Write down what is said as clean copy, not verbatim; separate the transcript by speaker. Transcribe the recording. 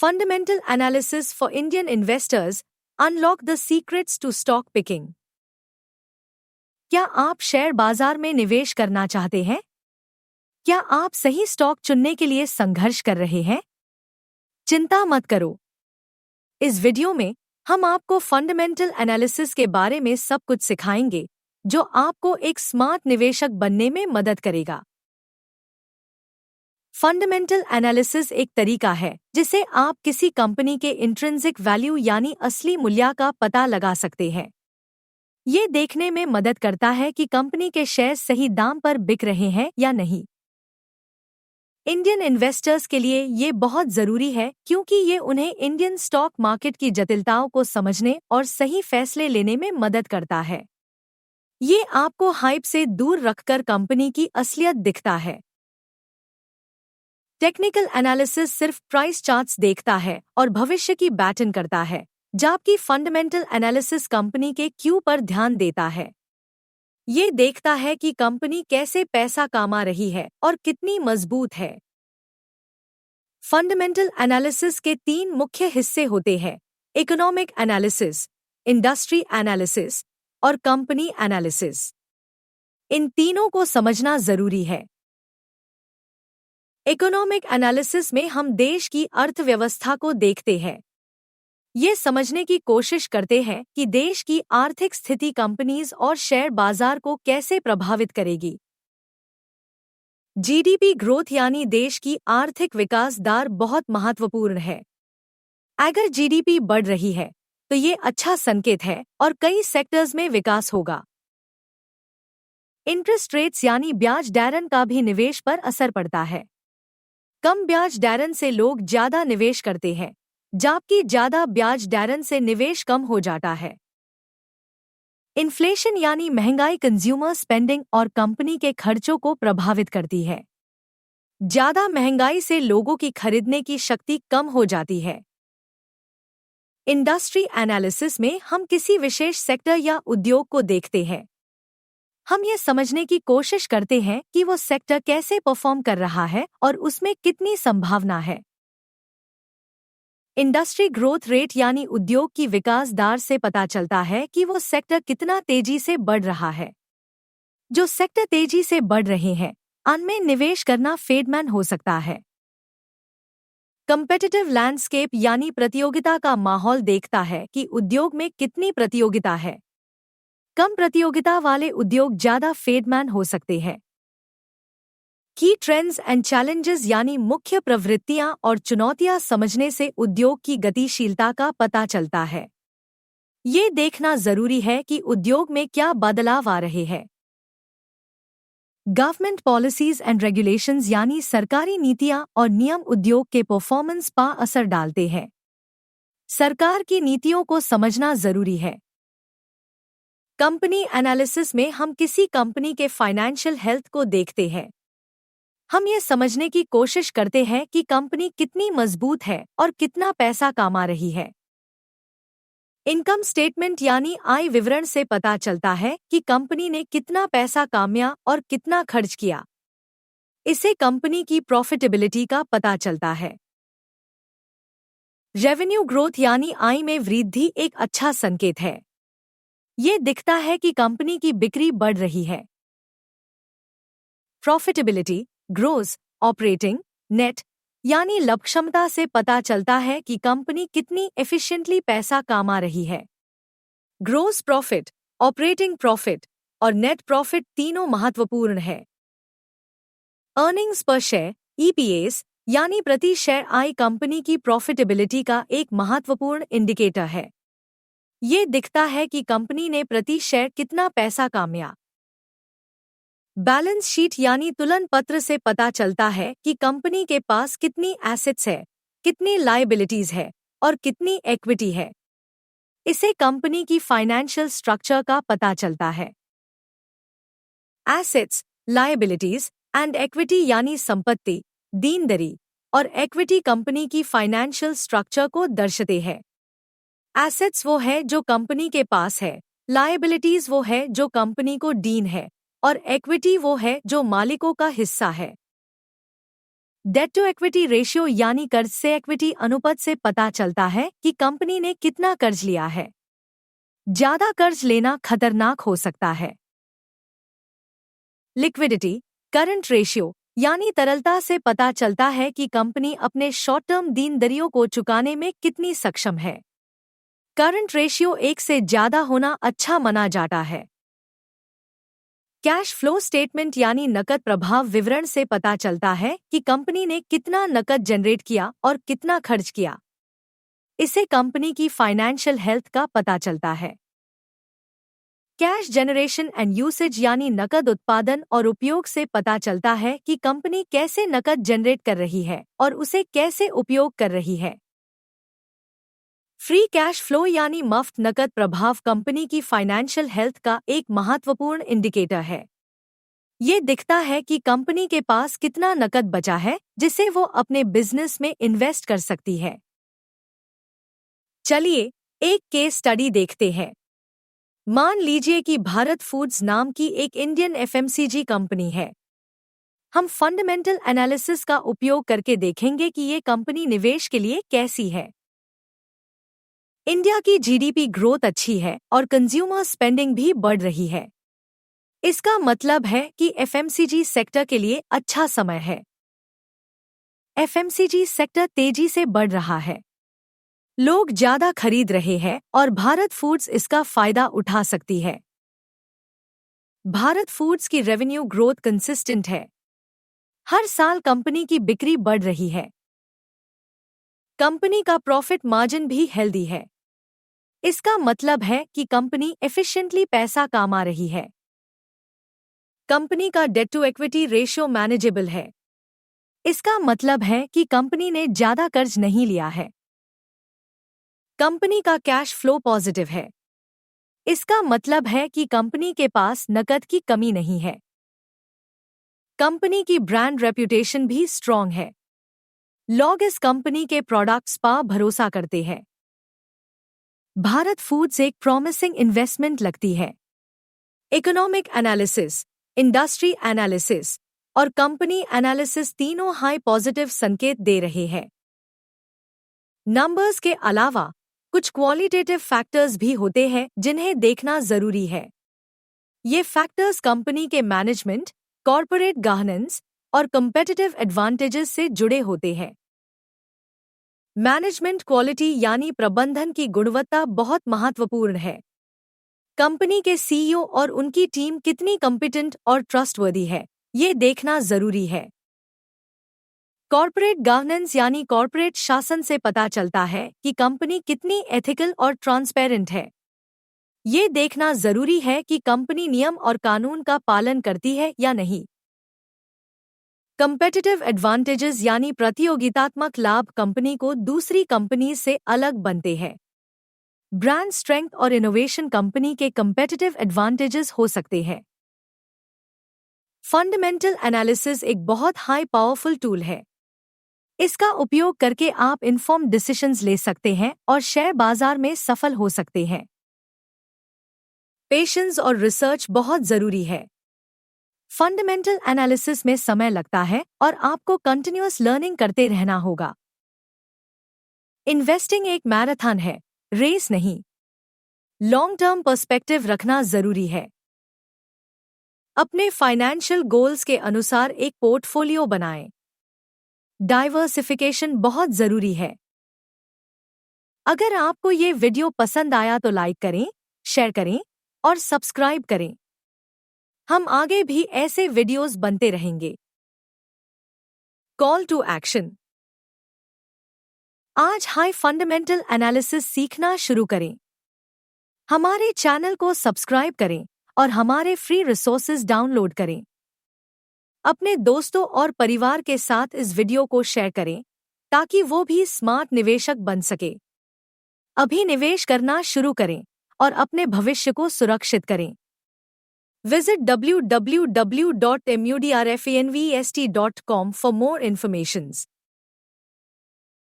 Speaker 1: Fundamental analysis for Indian investors unlock the secrets to stock picking। क्या आप share बाजार में निवेश करना चाहते हैं? क्या आप सही स्टॉक चुनने के लिए संघर्ष कर रहे हैं? चिंता मत करो। इस वीडियो में हम आपको फंडामेंटल एनालिसिस के बारे में सब कुछ सिखाएंगे, जो आपको एक स्मार्ट निवेशक बनने में मदद करेगा। फंडामेंटल एनालिसिस एक तरीका है जिसे आप किसी कंपनी के इंट्रिंसिक वैल्यू यानी असली मूल्य का पता लगा सकते हैं। ये देखने में मदद करता है कि कंपनी के शेयर सही दाम पर बिक रहे हैं या नहीं। इंडियन इन्वेस्टर्स के लिए ये बहुत ज़रूरी है क्योंकि ये उन्हें इंडियन स्टॉक मार्केट की जटिलताओं को समझने और सही फैसले लेने में मदद करता है। ये आपको हाइप से दूर रखकर कंपनी की असलियत दिखता है। टेक्निकल एनालिसिस सिर्फ प्राइस चार्ट्स देखता है और भविष्य की बैटन करता है, जबकि फंडामेंटल एनालिसिस कंपनी के क्यू पर ध्यान देता है। ये देखता है कि कंपनी कैसे पैसा कमा रही है और कितनी मजबूत है। फंडामेंटल एनालिसिस के 3 मुख्य हिस्से होते हैं: इकोनॉमिक एनालिसिस, इंडस्ट्री एनालिसिस और कंपनी एनालिसिस। इन तीनों को समझना जरूरी है। इकोनॉमिक एनालिसिस में हम देश की अर्थव्यवस्था को देखते हैं। ये समझने की कोशिश करते हैं कि देश की आर्थिक स्थिति कंपनीज और शेयर बाजार को कैसे प्रभावित करेगी। जीडीपी ग्रोथ यानी देश की आर्थिक विकास दर बहुत महत्वपूर्ण है। अगर जीडीपी बढ़ रही है तो ये अच्छा संकेत है और कई सेक्टर्स में विकास होगा। इंटरेस्ट रेट्स यानी ब्याज दरों का भी निवेश पर असर पड़ता है। कम ब्याज दरों से लोग ज्यादा निवेश करते हैं, जबकि ज्यादा ब्याज दरों से निवेश कम हो जाता है। इन्फ्लेशन यानी महंगाई कंज्यूमर स्पेंडिंग और कंपनी के खर्चों को प्रभावित करती है। ज्यादा महंगाई से लोगों की खरीदने की शक्ति कम हो जाती है। इंडस्ट्री एनालिसिस में हम किसी विशेष सेक्टर या उद्योग को देखते हैं। हम ये समझने की कोशिश करते हैं कि वो सेक्टर कैसे परफॉर्म कर रहा है और उसमें कितनी संभावना है। इंडस्ट्री ग्रोथ रेट यानी उद्योग की विकास दर से पता चलता है कि वो सेक्टर कितना तेजी से बढ़ रहा है। जो सेक्टर तेजी से बढ़ रहे हैं, उनमें निवेश करना फेडमैन हो सकता है। कंपेटिटिव लैंडस्केप यानी प्रतियोगिता का माहौल देखता है कि उद्योग में कितनी प्रतियोगिता है। कम प्रतियोगिता वाले उद्योग ज्यादा फेडमैन हो सकते हैं। की ट्रेंड्स एंड चैलेंजेस यानी मुख्य प्रवृत्तियां और चुनौतियां समझने से उद्योग की गतिशीलता का पता चलता है। ये देखना जरूरी है कि उद्योग में क्या बदलाव आ रहे हैं। गवर्नमेंट पॉलिसीज एंड रेगुलेशंस यानी सरकारी नीतियां और नियम उद्योग के परफॉर्मेंस पर असर डालते हैं। सरकार की नीतियों को समझना जरूरी है। कंपनी एनालिसिस में हम किसी कंपनी के फाइनेंशियल हेल्थ को देखते हैं। हम ये समझने की कोशिश करते हैं कि कंपनी कितनी मजबूत है और कितना पैसा कमा रही है। इनकम स्टेटमेंट यानी आय विवरण से पता चलता है कि कंपनी ने कितना पैसा कमाया और कितना खर्च किया। इससे कंपनी की प्रॉफिटेबिलिटी का पता चलता है। रेवेन्यू ग्रोथ यानी आय में वृद्धि एक अच्छा संकेत है। ये दिखता है कि कंपनी की बिक्री बढ़ रही है। प्रॉफिटेबिलिटी, ग्रोस, ऑपरेटिंग, नेट यानी लाभ क्षमता से पता चलता है कि कंपनी कितनी एफिशिएंटली पैसा कमा रही है। ग्रोस प्रॉफिट, ऑपरेटिंग प्रॉफिट और नेट प्रॉफिट तीनों महत्वपूर्ण है। अर्निंग्स पर शेयर ईपीएस यानी प्रति शेयर आय कंपनी की प्रॉफिटेबिलिटी का एक महत्वपूर्ण इंडिकेटर है। ये दिखता है कि कंपनी ने प्रति शेयर कितना पैसा कमाया। बैलेंस शीट यानी तुलन पत्र से पता चलता है कि कंपनी के पास कितनी एसेट्स है, कितनी लायबिलिटीज है और कितनी इक्विटी है। इससे कंपनी की फाइनेंशियल स्ट्रक्चर का पता चलता है। एसेट्स, लायबिलिटीज एंड इक्विटी यानी संपत्ति, देनदारी और इक्विटी कंपनी की फाइनेंशियल स्ट्रक्चर को दर्शाते हैं। एसेट्स वो है जो कंपनी के पास है, लायबिलिटीज वो है जो कंपनी को डीन है और इक्विटी वो है जो मालिकों का हिस्सा है। डेट टू इक्विटी रेशियो यानी कर्ज से इक्विटी अनुपात से पता चलता है कि कंपनी ने कितना कर्ज लिया है। ज्यादा कर्ज लेना खतरनाक हो सकता है। लिक्विडिटी करंट रेशियो यानी तरलता से पता चलता है कि कंपनी अपने शॉर्ट टर्म देनदारियों को चुकाने में कितनी सक्षम है। करंट रेशियो 1 से ज्यादा होना अच्छा माना जाता है। कैश फ्लो स्टेटमेंट यानी नकद प्रवाह विवरण से पता चलता है कि कंपनी ने कितना नकद जनरेट किया और कितना खर्च किया। इससे कंपनी की फाइनेंशियल हेल्थ का पता चलता है। कैश जनरेशन एंड यूसेज यानी नकद उत्पादन और उपयोग से पता चलता है कि कंपनी कैसे नकद जनरेट कर रही है और उसे कैसे उपयोग कर रही है। फ्री कैश फ्लो यानी मुफ्त नकद प्रवाह कंपनी की फाइनेंशियल हेल्थ का एक महत्वपूर्ण इंडिकेटर है। ये दिखता है कि कंपनी के पास कितना नकद बचा है जिसे वो अपने बिजनेस में इन्वेस्ट कर सकती है। चलिए एक केस स्टडी देखते हैं। मान लीजिए कि भारत फूड्स नाम की एक इंडियन एफएमसीजी कंपनी है। हम फंडामेंटल एनालिसिस का उपयोग करके देखेंगे कि ये कंपनी निवेश के लिए कैसी है। इंडिया की जीडीपी ग्रोथ अच्छी है और कंज्यूमर स्पेंडिंग भी बढ़ रही है। इसका मतलब है कि एफएमसीजी सेक्टर के लिए अच्छा समय है। एफएमसीजी सेक्टर तेजी से बढ़ रहा है। लोग ज्यादा खरीद रहे हैं और भारत फूड्स इसका फायदा उठा सकती है। भारत फूड्स की रेवेन्यू ग्रोथ कंसिस्टेंट है। हर साल कंपनी की बिक्री बढ़ रही है। कंपनी का प्रॉफिट मार्जिन भी हेल्दी है। इसका मतलब है कि कंपनी एफिशिएंटली पैसा कमा रही है। कंपनी का debt to equity ratio manageable है। इसका मतलब है कि कंपनी ने ज्यादा कर्ज नहीं लिया है। कंपनी का कैश फ्लो पॉजिटिव है। इसका मतलब है कि कंपनी के पास नकद की कमी नहीं है। कंपनी की ब्रांड रेप्यूटेशन भी स्ट्रॉन्ग है। लोग इस कंपनी के प्रोडक्ट्स पर भरोसा करते हैं। भारत फूड्स एक प्रॉमिसिंग इन्वेस्टमेंट लगती है। इकोनॉमिक एनालिसिस, इंडस्ट्री एनालिसिस और कंपनी एनालिसिस तीनों हाई पॉजिटिव संकेत दे रहे हैं। नंबर्स के अलावा कुछ क्वालिटेटिव फैक्टर्स भी होते हैं जिन्हें देखना जरूरी है। ये फैक्टर्स कंपनी के मैनेजमेंट, कॉर्पोरेट गवर्नेंस और कम्पेटिटिव एडवांटेजेस से जुड़े होते हैं। मैनेजमेंट क्वालिटी यानी प्रबंधन की गुणवत्ता बहुत महत्वपूर्ण है। कंपनी के सीईओ और उनकी टीम कितनी कॉम्पिटेंट और ट्रस्टवर्दी है, ये देखना जरूरी है। कॉर्पोरेट गवर्नेंस यानी कॉर्पोरेट शासन से पता चलता है कि कंपनी कितनी एथिकल और ट्रांसपेरेंट है। ये देखना जरूरी है कि कंपनी नियम और कानून का पालन करती है या नहीं। कम्पेटिटिव एडवांटेजेस यानी प्रतियोगितात्मक लाभ कंपनी को दूसरी कंपनी से अलग बनते हैं। ब्रांड स्ट्रेंथ और इनोवेशन कंपनी के कम्पेटिटिव एडवांटेजेस हो सकते हैं। फंडामेंटल एनालिसिस एक बहुत हाई पावरफुल टूल है। इसका उपयोग करके आप इन्फॉर्म्ड डिसीजंस ले सकते हैं और शेयर बाजार में सफल हो सकते हैं। पेशेंस और रिसर्च बहुत जरूरी है। फंडामेंटल एनालिसिस में समय लगता है और आपको कंटिन्यूअस लर्निंग करते रहना होगा। इन्वेस्टिंग एक मैराथन है, रेस नहीं। लॉन्ग टर्म पर्सपेक्टिव रखना जरूरी है। अपने फाइनेंशियल गोल्स के अनुसार एक पोर्टफोलियो बनाएं। डाइवर्सिफिकेशन बहुत जरूरी है। अगर आपको ये वीडियो पसंद आया तो लाइक करें, शेयर करें और सब्सक्राइब करें। हम आगे भी ऐसे वीडियोस बनते रहेंगे। Call to action. आज हाई फंडामेंटल एनालिसिस सीखना शुरू करें। हमारे चैनल को सब्सक्राइब करें और हमारे फ्री रिसोर्सेज डाउनलोड करें। अपने दोस्तों और परिवार के साथ इस वीडियो को शेयर करें ताकि वो भी स्मार्ट निवेशक बन सके। अभी निवेश करना शुरू करें और अपने भविष्य को सुरक्षित करें। Visit www.mudrfinvest.com for more information.